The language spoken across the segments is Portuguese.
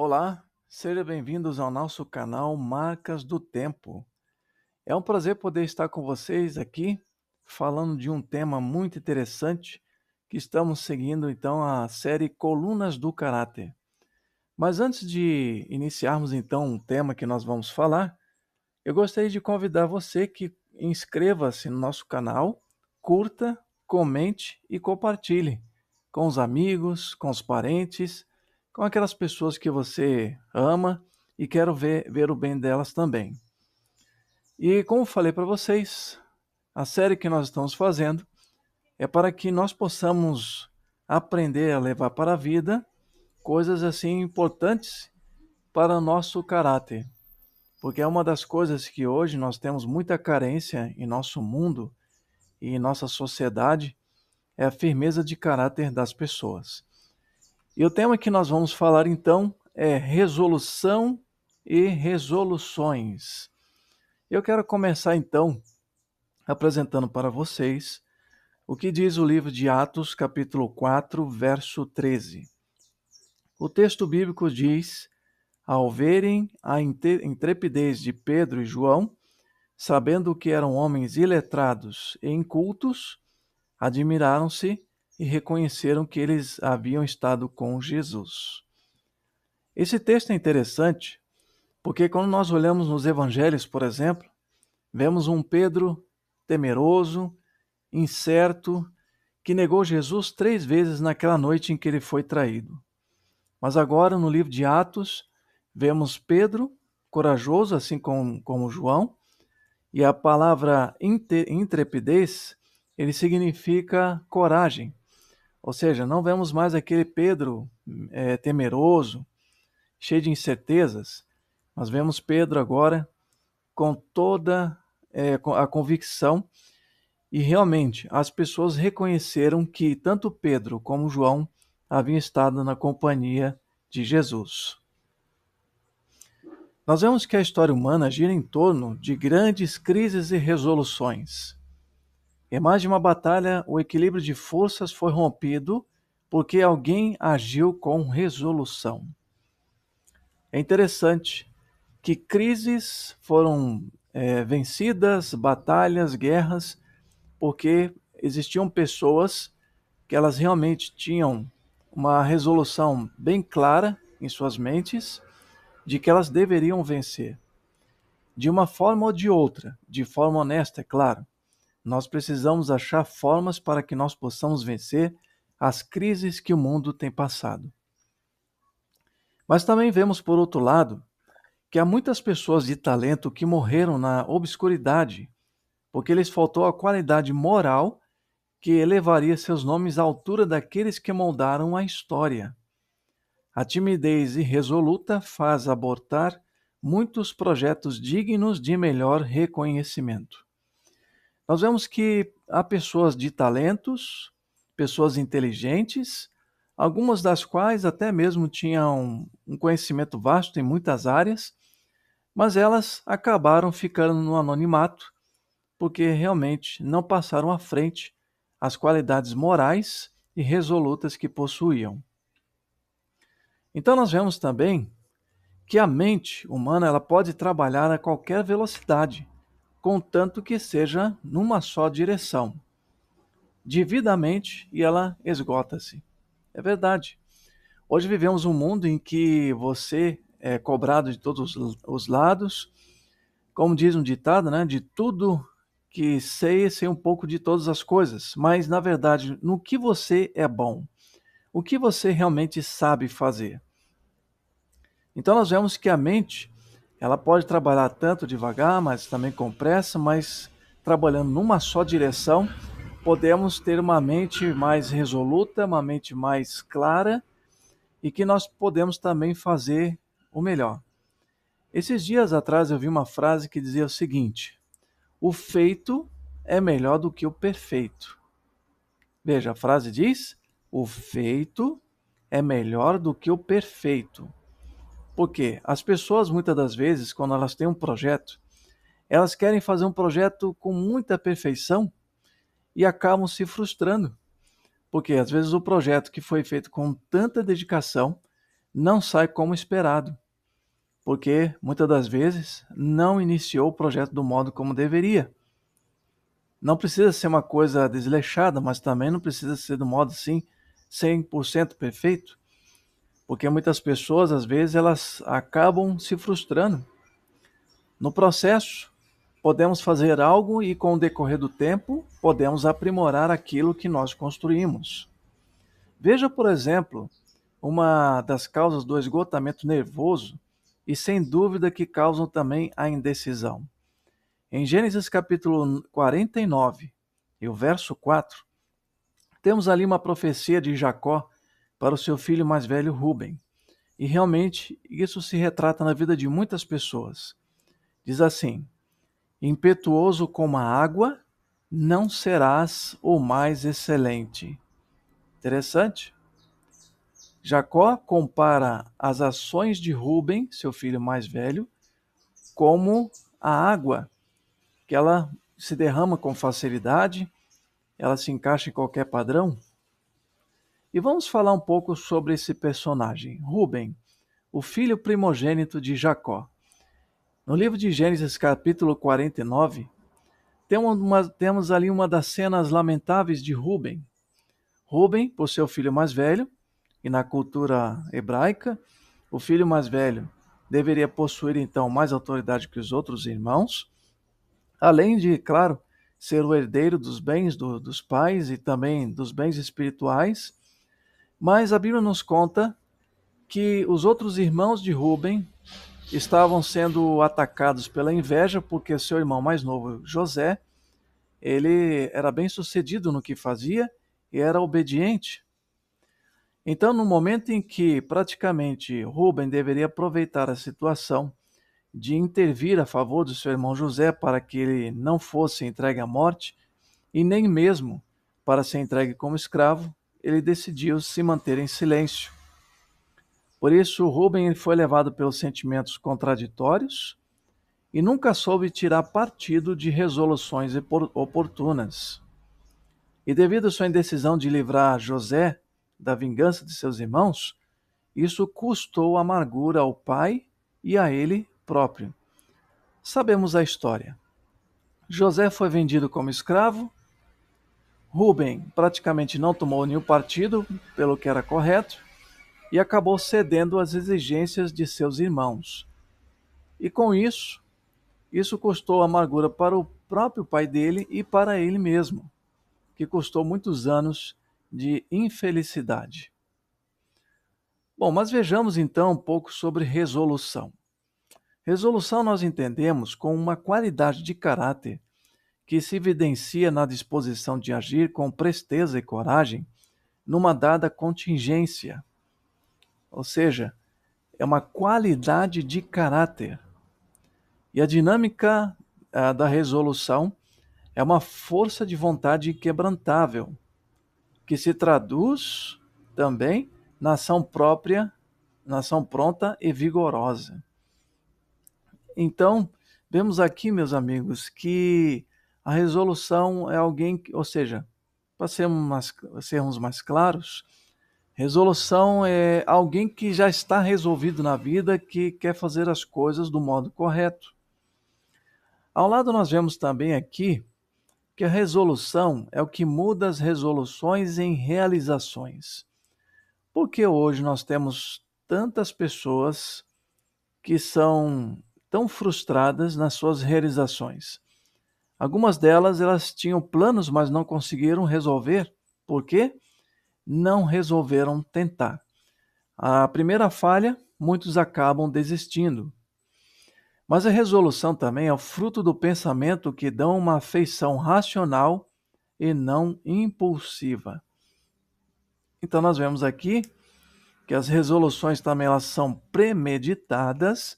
Olá, sejam bem-vindos ao nosso canal Marcas do Tempo. É um prazer poder estar com vocês aqui, falando de um tema muito interessante, que estamos seguindo então a série Colunas do Caráter. Mas antes de iniciarmos então o tema que nós vamos falar, eu gostaria de convidar você que inscreva-se no nosso canal, curta, comente e compartilhe com os amigos, com os parentes, com aquelas pessoas que você ama e quer ver o bem delas também. E como falei para vocês, a série que nós estamos fazendo é para que nós possamos aprender a levar para a vida coisas assim importantes para o nosso caráter. Porque é uma das coisas que hoje nós temos muita carência em nosso mundo e em nossa sociedade, é a firmeza de caráter das pessoas. E o tema que nós vamos falar então é resolução e resoluções. Eu quero começar então apresentando para vocês o que diz o livro de Atos, capítulo 4, verso 13. O texto bíblico diz: ao verem a intrepidez de Pedro e João, sabendo que eram homens iletrados e incultos, admiraram-se e reconheceram que eles haviam estado com Jesus. Esse texto é interessante porque quando nós olhamos nos evangelhos, por exemplo, vemos um Pedro temeroso, incerto, que negou Jesus 3 vezes naquela noite em que ele foi traído. Mas agora, no livro de Atos, vemos Pedro corajoso, assim como João, e a palavra intrepidez, ele significa coragem. Ou seja, não vemos mais aquele Pedro temeroso, cheio de incertezas, mas vemos Pedro agora com toda a convicção, e realmente as pessoas reconheceram que tanto Pedro como João haviam estado na companhia de Jesus. Nós vemos que a história humana gira em torno de grandes crises e resoluções. Em mais de uma batalha, o equilíbrio de forças foi rompido porque alguém agiu com resolução. É interessante que crises foram vencidas, batalhas, guerras, porque existiam pessoas que elas realmente tinham uma resolução bem clara em suas mentes de que elas deveriam vencer. De uma forma ou de outra, de forma honesta, é claro. Nós precisamos achar formas para que nós possamos vencer as crises que o mundo tem passado. Mas também vemos, por outro lado, que há muitas pessoas de talento que morreram na obscuridade, porque lhes faltou a qualidade moral que elevaria seus nomes à altura daqueles que moldaram a história. A timidez irresoluta faz abortar muitos projetos dignos de melhor reconhecimento. Nós vemos que há pessoas de talentos, pessoas inteligentes, algumas das quais até mesmo tinham um conhecimento vasto em muitas áreas, mas elas acabaram ficando no anonimato, porque realmente não passaram à frente as qualidades morais e resolutas que possuíam. Então nós vemos também que a mente humana ela pode trabalhar a qualquer velocidade, contanto que seja numa só direção. Divida a mente e ela esgota-se. É verdade. Hoje vivemos um mundo em que você é cobrado de todos os lados, como diz um ditado, né? De tudo que sei um pouco de todas as coisas. Mas, na verdade, no que você é bom? O que você realmente sabe fazer? Então nós vemos que a mente, ela pode trabalhar tanto devagar, mas também com pressa, mas trabalhando numa só direção, podemos ter uma mente mais resoluta, uma mente mais clara e que nós podemos também fazer o melhor. Esses dias atrás eu vi uma frase que dizia o seguinte: o feito é melhor do que o perfeito. Veja, a frase diz: o feito é melhor do que o perfeito. Porque as pessoas, muitas das vezes, quando elas têm um projeto, elas querem fazer um projeto com muita perfeição e acabam se frustrando. Porque às vezes o projeto que foi feito com tanta dedicação não sai como esperado, porque muitas das vezes não iniciou o projeto do modo como deveria. Não precisa ser uma coisa desleixada, mas também não precisa ser do modo assim 100% perfeito, porque muitas pessoas às vezes elas acabam se frustrando. No processo, podemos fazer algo e com o decorrer do tempo podemos aprimorar aquilo que nós construímos. Veja, por exemplo, uma das causas do esgotamento nervoso e sem dúvida que causam também a indecisão. Em Gênesis capítulo 49 e o verso 4, temos ali uma profecia de Jacó para o seu filho mais velho Rúben. E realmente isso se retrata na vida de muitas pessoas. Diz assim: impetuoso como a água, não serás o mais excelente. Interessante. Jacó compara as ações de Rúben, seu filho mais velho, como a água, que ela se derrama com facilidade, ela se encaixa em qualquer padrão. E vamos falar um pouco sobre esse personagem, Rúben, o filho primogênito de Jacó. No livro de Gênesis, capítulo 49, temos ali uma das cenas lamentáveis de Rúben. Rúben, por seu filho mais velho, e na cultura hebraica, o filho mais velho deveria possuir então mais autoridade que os outros irmãos, além de, claro, ser o herdeiro dos bens dos pais e também dos bens espirituais. Mas a Bíblia nos conta que os outros irmãos de Rúben estavam sendo atacados pela inveja porque seu irmão mais novo, José, ele era bem sucedido no que fazia e era obediente. Então, no momento em que praticamente Rúben deveria aproveitar a situação de intervir a favor do seu irmão José para que ele não fosse entregue à morte e nem mesmo para ser entregue como escravo, ele decidiu se manter em silêncio. Por isso, Rúben foi levado pelos sentimentos contraditórios e nunca soube tirar partido de resoluções oportunas. E devido à sua indecisão de livrar José da vingança de seus irmãos, isso custou amargura ao pai e a ele próprio. Sabemos a história. José foi vendido como escravo, Rúben praticamente não tomou nenhum partido pelo que era correto e acabou cedendo às exigências de seus irmãos. E com isso custou amargura para o próprio pai dele e para ele mesmo, que custou muitos anos de infelicidade. Bom, mas vejamos então um pouco sobre resolução. Resolução nós entendemos como uma qualidade de caráter que se evidencia na disposição de agir com presteza e coragem numa dada contingência. Ou seja, é uma qualidade de caráter. E a dinâmica da resolução é uma força de vontade inquebrantável, que se traduz também na ação própria, na ação pronta e vigorosa. Então, vemos aqui, meus amigos, que a resolução é alguém, ou seja, para sermos mais claros, resolução é alguém que já está resolvido na vida, que quer fazer as coisas do modo correto. Ao lado nós vemos também aqui que a resolução é o que muda as resoluções em realizações. Porque hoje nós temos tantas pessoas que são tão frustradas nas suas realizações. Algumas delas, elas tinham planos, mas não conseguiram resolver. Por quê? Não resolveram tentar. A primeira falha, muitos acabam desistindo. Mas a resolução também é o fruto do pensamento que dá uma afeição racional e não impulsiva. Então nós vemos aqui que as resoluções também elas são premeditadas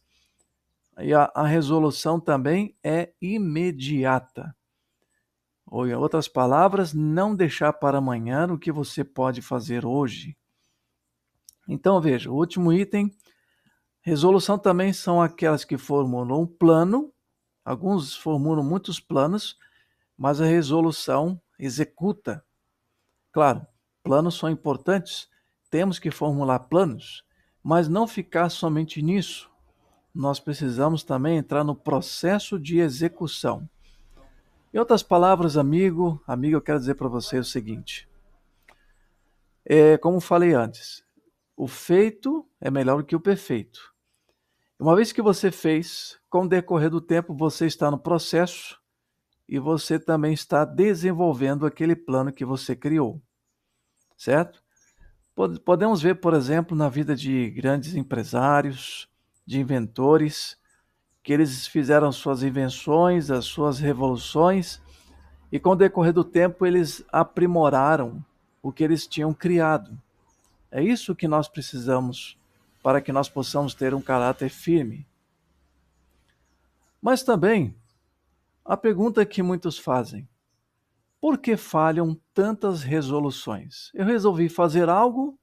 e a resolução também é imediata. Ou em outras palavras, não deixar para amanhã o que você pode fazer hoje. Então veja, o último item, resolução também são aquelas que formulam um plano, alguns formulam muitos planos, mas a resolução executa. Claro, planos são importantes, temos que formular planos, Mas não ficar somente nisso. Nós precisamos também entrar no processo de execução. Em outras palavras, amiga, eu quero dizer para você o seguinte: como falei antes, o feito é melhor do que o perfeito. Uma vez que você fez, com o decorrer do tempo, você está no processo e você também está desenvolvendo aquele plano que você criou, certo? Podemos ver, por exemplo, na vida de grandes empresários, de inventores, que eles fizeram suas invenções, as suas revoluções, e com o decorrer do tempo eles aprimoraram o que eles tinham criado. É isso que nós precisamos para que nós possamos ter um caráter firme. Mas também, a pergunta que muitos fazem: por que falham tantas resoluções? Eu resolvi fazer algo,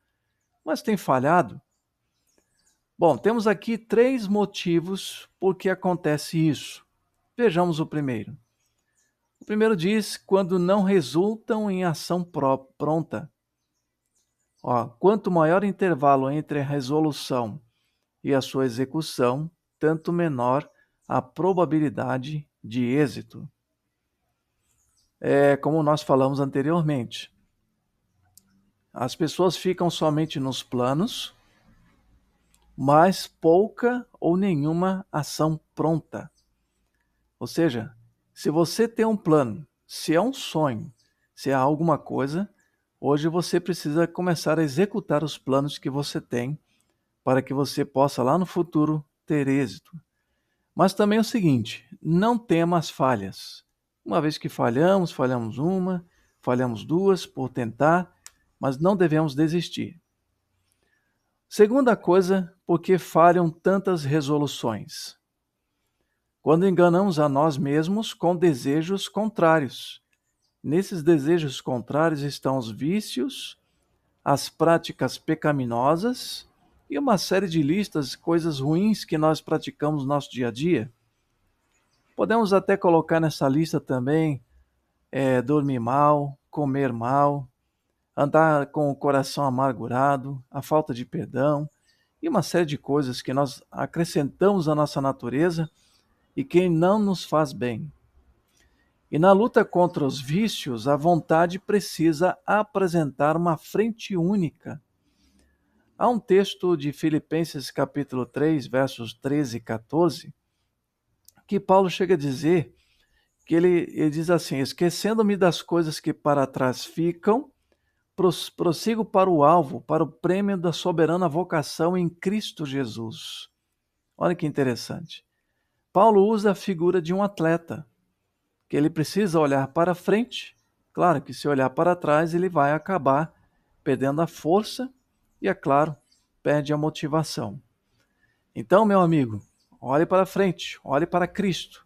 mas tem falhado. Bom, temos aqui 3 motivos por que acontece isso. Vejamos o primeiro. O primeiro diz quando não resultam em ação pronta. Quanto maior o intervalo entre a resolução e a sua execução, tanto menor a probabilidade de êxito. É como nós falamos anteriormente. As pessoas ficam somente nos planos, mas pouca ou nenhuma ação pronta. Ou seja, se você tem um plano, se é um sonho, se é alguma coisa, hoje você precisa começar a executar os planos que você tem para que você possa lá no futuro ter êxito. Mas também é o seguinte, não tema as falhas. Uma vez que falhamos uma, falhamos duas por tentar, mas não devemos desistir. Segunda coisa, por que falham tantas resoluções? Quando enganamos a nós mesmos com desejos contrários. Nesses desejos contrários estão os vícios, as práticas pecaminosas e uma série de listas de coisas ruins que nós praticamos no nosso dia a dia. Podemos até colocar nessa lista também dormir mal, comer mal, andar com o coração amargurado, a falta de perdão e uma série de coisas que nós acrescentamos à nossa natureza e que não nos faz bem. E na luta contra os vícios, a vontade precisa apresentar uma frente única. Há um texto de Filipenses capítulo 3, versos 13 e 14, que Paulo chega a dizer que ele diz assim: esquecendo-me das coisas que para trás ficam, prossigo para o alvo, para o prêmio da soberana vocação em Cristo Jesus. Olha que interessante. Paulo usa a figura de um atleta, que ele precisa olhar para frente. Claro que se olhar para trás, ele vai acabar perdendo a força e, é claro, perde a motivação. Então, meu amigo, olhe para frente, olhe para Cristo,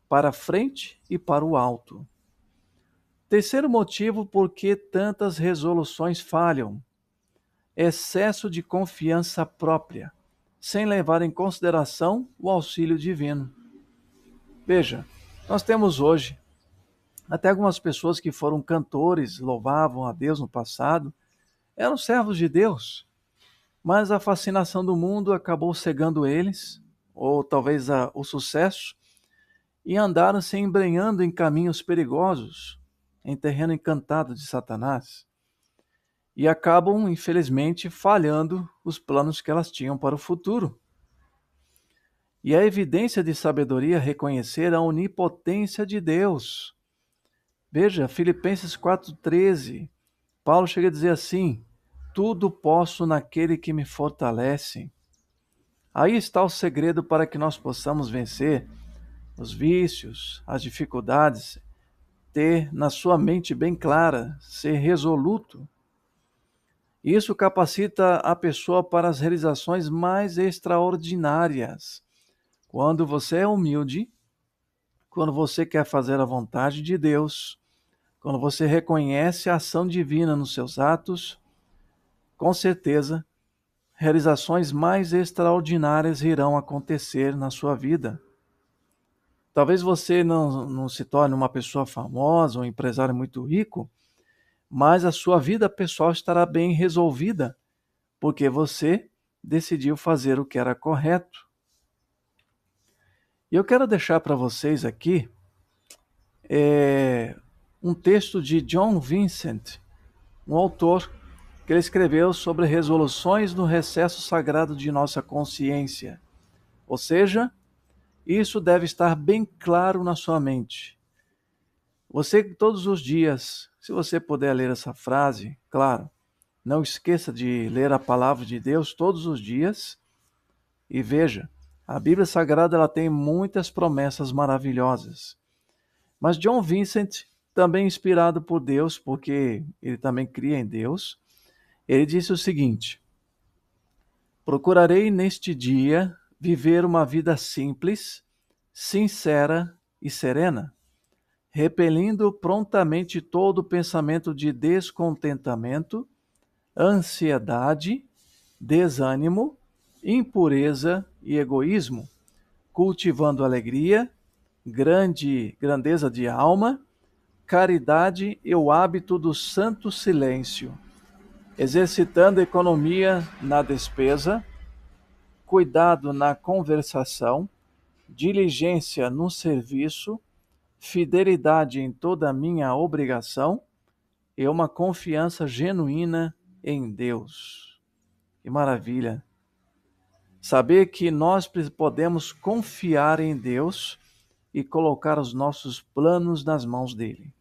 para frente e para o alto. Terceiro motivo por que tantas resoluções falham: excesso de confiança própria, sem levar em consideração o auxílio divino. Veja, nós temos hoje até algumas pessoas que foram cantores, louvavam a Deus no passado, eram servos de Deus, mas a fascinação do mundo acabou cegando eles, ou talvez o sucesso, e andaram se embrenhando em caminhos perigosos, em terreno encantado de Satanás, e acabam, infelizmente, falhando os planos que elas tinham para o futuro. E a evidência de sabedoria é reconhecer a onipotência de Deus. Veja, Filipenses 4,13, Paulo chega a dizer assim: tudo posso naquele que me fortalece. Aí está o segredo para que nós possamos vencer os vícios, as dificuldades, ter na sua mente bem clara, ser resoluto. Isso capacita a pessoa para as realizações mais extraordinárias. Quando você é humilde, quando você quer fazer a vontade de Deus, quando você reconhece a ação divina nos seus atos, com certeza, realizações mais extraordinárias irão acontecer na sua vida. Talvez você não se torne uma pessoa famosa, um empresário muito rico, mas a sua vida pessoal estará bem resolvida, porque você decidiu fazer o que era correto. E eu quero deixar para vocês aqui um texto de John Vincent, um autor que ele escreveu sobre resoluções no recesso sagrado de nossa consciência. Ou seja, isso deve estar bem claro na sua mente. Você todos os dias, se você puder ler essa frase, claro, não esqueça de ler a palavra de Deus todos os dias. E veja, a Bíblia Sagrada ela tem muitas promessas maravilhosas. Mas John Vincent, também inspirado por Deus, porque ele também cria em Deus, ele disse o seguinte: procurarei neste dia viver uma vida simples, sincera e serena, repelindo prontamente todo pensamento de descontentamento, ansiedade, desânimo, impureza e egoísmo, cultivando alegria, grandeza de alma, caridade e o hábito do santo silêncio, exercitando economia na despesa, cuidado na conversação, diligência no serviço, fidelidade em toda a minha obrigação e uma confiança genuína em Deus. Que maravilha! Saber que nós podemos confiar em Deus e colocar os nossos planos nas mãos dele.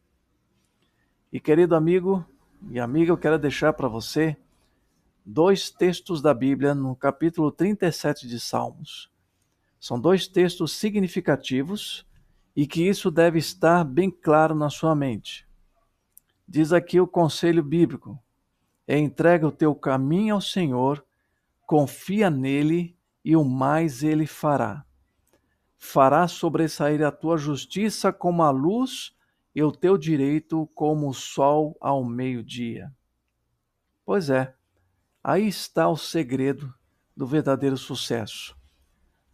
E querido amigo e amiga, eu quero deixar para você 2 textos da Bíblia no capítulo 37 de Salmos. São 2 textos significativos e que isso deve estar bem claro na sua mente. Diz aqui o conselho bíblico: entrega o teu caminho ao Senhor, confia nele e o mais ele fará. Fará sobressair a tua justiça como a luz e o teu direito como o sol ao meio-dia. Pois é, aí está o segredo do verdadeiro sucesso.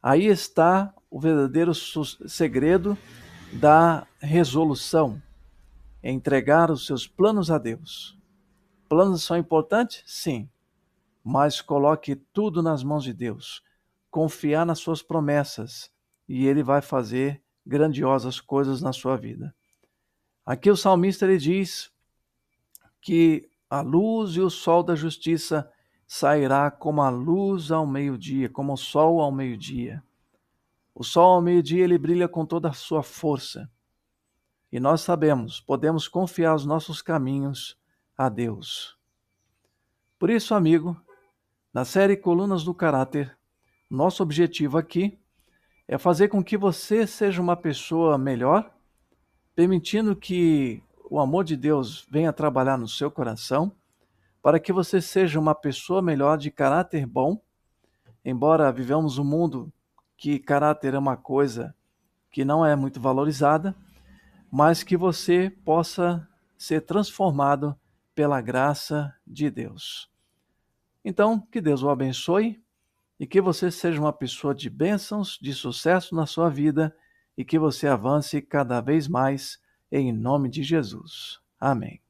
Aí está o verdadeiro segredo da resolução, é entregar os seus planos a Deus. Planos são importantes? Sim, mas coloque tudo nas mãos de Deus. Confiar nas suas promessas e Ele vai fazer grandiosas coisas na sua vida. Aqui o salmista ele diz que a luz e o sol da justiça sairá como a luz ao meio-dia, como o sol ao meio-dia. O sol ao meio-dia ele brilha com toda a sua força. E nós sabemos, podemos confiar os nossos caminhos a Deus. Por isso, amigo, na série Colunas do Caráter, nosso objetivo aqui é fazer com que você seja uma pessoa melhor, permitindo que o amor de Deus venha trabalhar no seu coração, para que você seja uma pessoa melhor, de caráter bom, embora vivamos um mundo que caráter é uma coisa que não é muito valorizada, mas que você possa ser transformado pela graça de Deus. Então, que Deus o abençoe e que você seja uma pessoa de bênçãos, de sucesso na sua vida e que você avance cada vez mais em nome de Jesus. Amém.